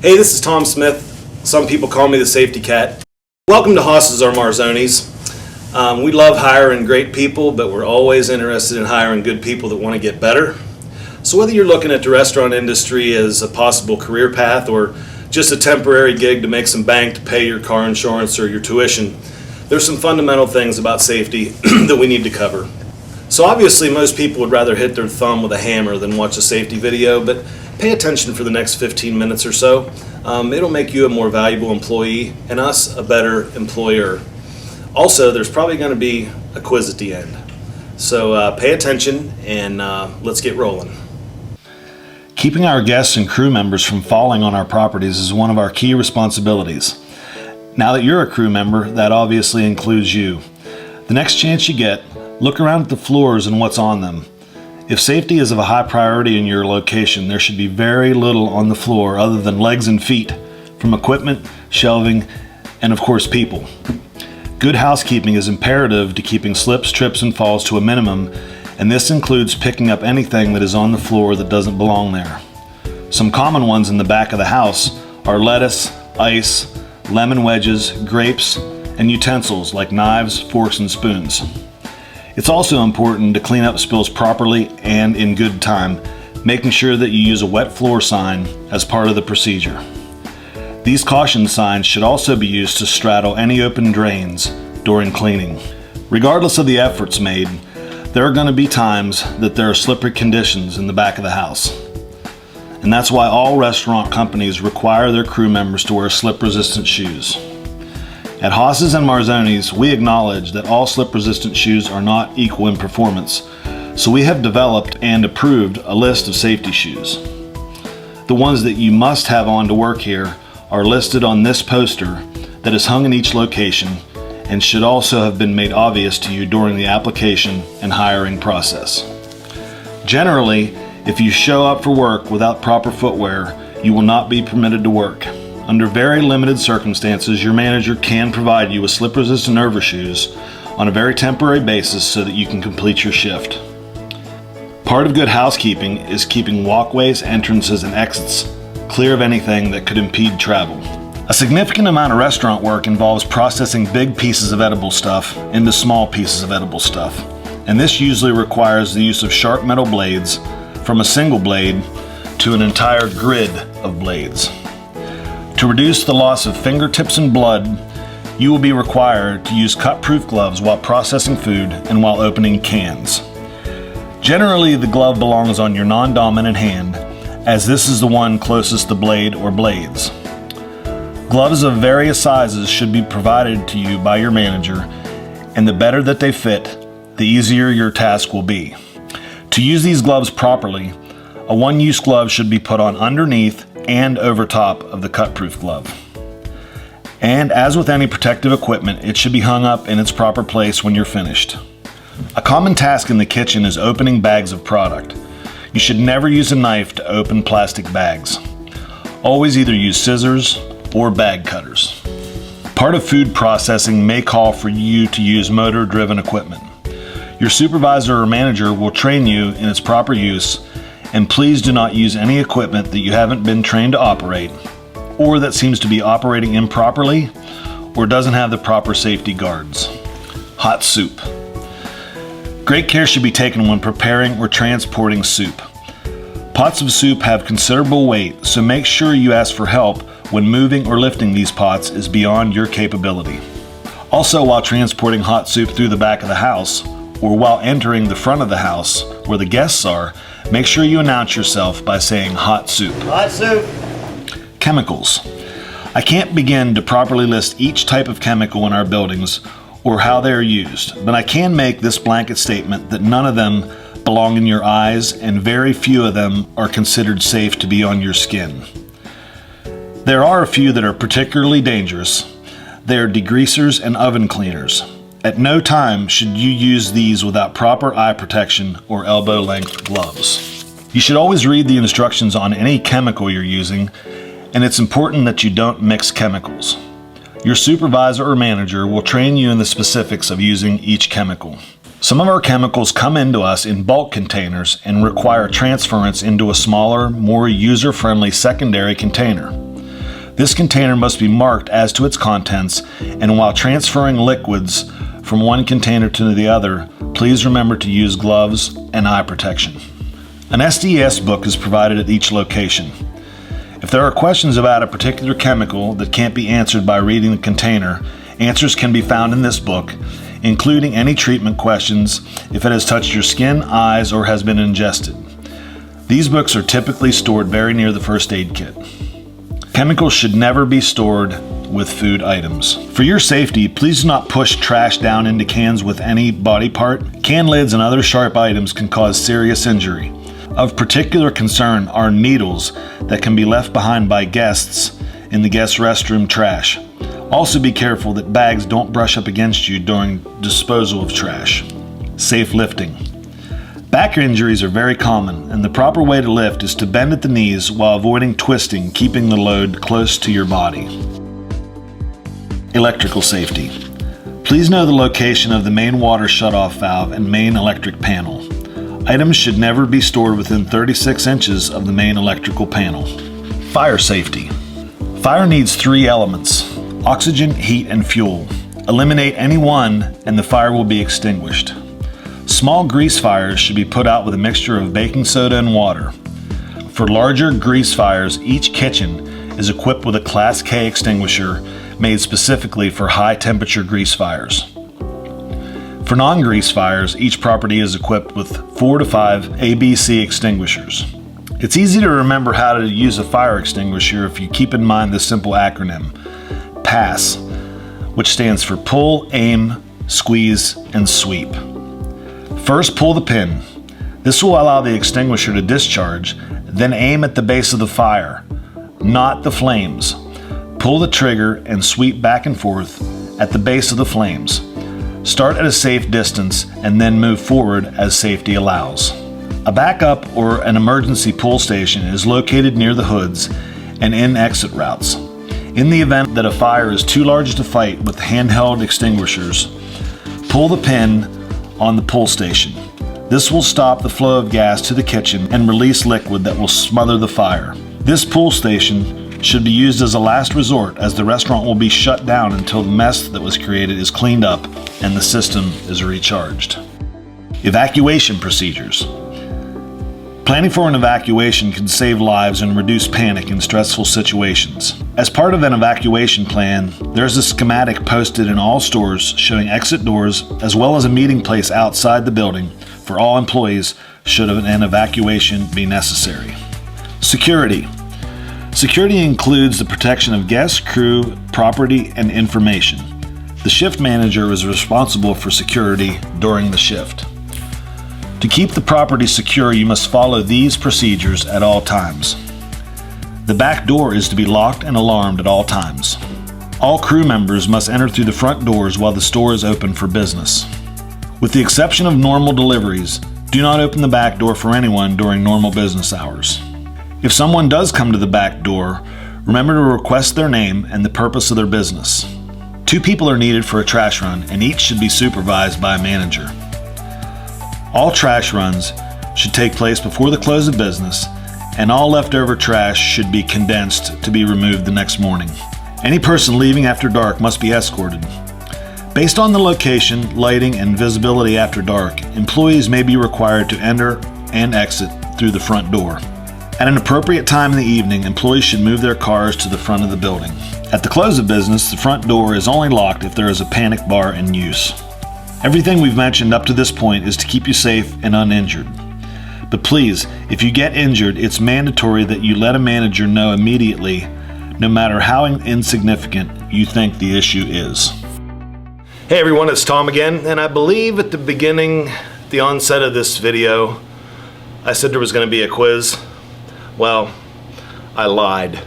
Hey, this is Tom Smith. Some people call me the Safety Cat. Welcome to Hosses or Marzonis. We love hiring great people, but we're always interested in hiring good people that want to get better. So whether you're looking at the restaurant industry as a possible career path or just a temporary gig to make some bank to pay your car insurance or your tuition, there's some fundamental things about safety that we need to cover. So obviously most people would rather hit their thumb with a hammer than watch a safety video, but pay attention for the next 15 minutes or so. It'll make you a more valuable employee and us a better employer. Also, there's probably going to be a quiz at the end. So pay attention and let's get rolling. Keeping our guests and crew members from falling on our properties is one of our key responsibilities. Now that you're a crew member, that obviously includes you. The next chance you get, look around at the floors and what's on them. If safety is of a high priority in your location, there should be very little on the floor other than legs and feet, from equipment, shelving, and of course people. Good housekeeping is imperative to keeping slips, trips, and falls to a minimum, and this includes picking up anything that is on the floor that doesn't belong there. Some common ones in the back of the house are lettuce, ice, lemon wedges, grapes, and utensils like knives, forks, and spoons. It's also important to clean up spills properly and in good time, making sure that you use a wet floor sign as part of the procedure. These caution signs should also be used to straddle any open drains during cleaning. Regardless of the efforts made, there are going to be times that there are slippery conditions in the back of the house. And that's why all restaurant companies require their crew members to wear slip-resistant shoes. At Hosses and Marzonis, we acknowledge that all slip-resistant shoes are not equal in performance, so we have developed and approved a list of safety shoes. The ones that you must have on to work here are listed on this poster that is hung in each location and should also have been made obvious to you during the application and hiring process. Generally, if you show up for work without proper footwear, you will not be permitted to work. Under very limited circumstances, your manager can provide you with slip-resistant overshoes on a very temporary basis so that you can complete your shift. Part of good housekeeping is keeping walkways, entrances, and exits clear of anything that could impede travel. A significant amount of restaurant work involves processing big pieces of edible stuff into small pieces of edible stuff, and this usually requires the use of sharp metal blades from a single blade to an entire grid of blades. To reduce the loss of fingertips and blood, you will be required to use cut-proof gloves while processing food and while opening cans. Generally, the glove belongs on your non-dominant hand, as this is the one closest to the blade or blades. Gloves of various sizes should be provided to you by your manager, and the better that they fit, the easier your task will be. To use these gloves properly, a one-use glove should be put on underneath and over top of the cut-proof glove. And as with any protective equipment, it should be hung up in its proper place when you're finished. A common task in the kitchen is opening bags of product. You should never use a knife to open plastic bags. Always either use scissors or bag cutters. Part of food processing may call for you to use motor-driven equipment. Your supervisor or manager will train you in its proper use, and please do not use any equipment that you haven't been trained to operate, or that seems to be operating improperly, or doesn't have the proper safety guards. Hot soup. Great care should be taken when preparing or transporting soup. Pots of soup have considerable weight, so make sure you ask for help when moving or lifting these pots is beyond your capability. Also, while transporting hot soup through the back of the house, or while entering the front of the house where the guests are, make sure you announce yourself by saying hot soup. Hot soup. Chemicals. I can't begin to properly list each type of chemical in our buildings or how they are used, but I can make this blanket statement that none of them belong in your eyes and very few of them are considered safe to be on your skin. There are a few that are particularly dangerous. They are degreasers and oven cleaners. At no time should you use these without proper eye protection or elbow-length gloves. You should always read the instructions on any chemical you're using, and it's important that you don't mix chemicals. Your supervisor or manager will train you in the specifics of using each chemical. Some of our chemicals come into us in bulk containers and require transference into a smaller, more user-friendly secondary container. This container must be marked as to its contents, and while transferring liquids from one container to the other, please remember to use gloves and eye protection. An SDES book is provided at each location. If there are questions about a particular chemical that can't be answered by reading the container, answers can be found in this book, including any treatment questions if it has touched your skin, eyes, or has been ingested. These books are typically stored very near the first aid kit. Chemicals should never be stored with food items. For your safety, please do not push trash down into cans with any body part. Can lids and other sharp items can cause serious injury. Of particular concern are needles that can be left behind by guests in the guest restroom trash. Also be careful that bags don't brush up against you during disposal of trash. Safe lifting. Back injuries are very common, and the proper way to lift is to bend at the knees while avoiding twisting, keeping the load close to your body. Electrical safety. Please know the location of the main water shutoff valve and main electric panel. Items should never be stored within 36 inches of the main electrical panel. Fire safety. Fire needs 3 elements: oxygen, heat, and fuel. Eliminate any one and the fire will be extinguished. Small grease fires should be put out with a mixture of baking soda and water. For larger grease fires, each kitchen is equipped with a Class K extinguisher made specifically for high temperature grease fires. For non-grease fires, each property is equipped with 4 to 5 ABC extinguishers. It's easy to remember how to use a fire extinguisher if you keep in mind this simple acronym, PASS, which stands for pull, aim, squeeze, and sweep. First, pull the pin. This will allow the extinguisher to discharge, then aim at the base of the fire, not the flames. Pull the trigger and sweep back and forth at the base of the flames. Start at a safe distance and then move forward as safety allows. A backup or an emergency pull station is located near the hoods and in exit routes. In the event that a fire is too large to fight with handheld extinguishers, pull the pin on the pull station. This will stop the flow of gas to the kitchen and release liquid that will smother the fire. This pull station should be used as a last resort, as the restaurant will be shut down until the mess that was created is cleaned up and the system is recharged. Evacuation procedures. Planning for an evacuation can save lives and reduce panic in stressful situations. As part of an evacuation plan, there's a schematic posted in all stores showing exit doors as well as a meeting place outside the building for all employees should an evacuation be necessary. Security. Security includes the protection of guests, crew, property, and information. The shift manager is responsible for security during the shift. To keep the property secure, you must follow these procedures at all times. The back door is to be locked and alarmed at all times. All crew members must enter through the front doors while the store is open for business. With the exception of normal deliveries, do not open the back door for anyone during normal business hours. If someone does come to the back door, remember to request their name and the purpose of their business. 2 people are needed for a trash run, and each should be supervised by a manager. All trash runs should take place before the close of business, and all leftover trash should be condensed to be removed the next morning. Any person leaving after dark must be escorted. Based on the location, lighting, and visibility after dark, employees may be required to enter and exit through the front door. At an appropriate time in the evening, employees should move their cars to the front of the building. At the close of business, the front door is only locked if there is a panic bar in use. Everything we've mentioned up to this point is to keep you safe and uninjured. But please, if you get injured, it's mandatory that you let a manager know immediately, no matter how insignificant you think the issue is. Hey everyone, it's Tom again, and I believe at the beginning, the onset of this video, I said there was going to be a quiz. Well, I lied.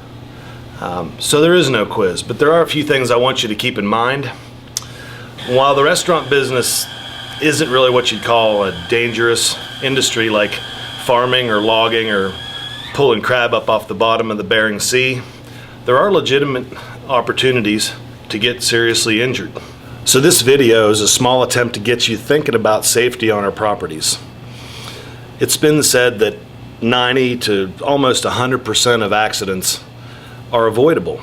So there is no quiz, but there are a few things I want you to keep in mind. While the restaurant business isn't really what you'd call a dangerous industry like farming or logging or pulling crab up off the bottom of the Bering Sea, there are legitimate opportunities to get seriously injured. So this video is a small attempt to get you thinking about safety on our properties. It's been said that 90 to almost 100% of accidents are avoidable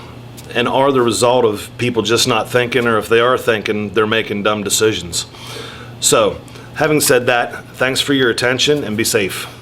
and are the result of people just not thinking, or if they are thinking, they're making dumb decisions. So, having said that, thanks for your attention and be safe.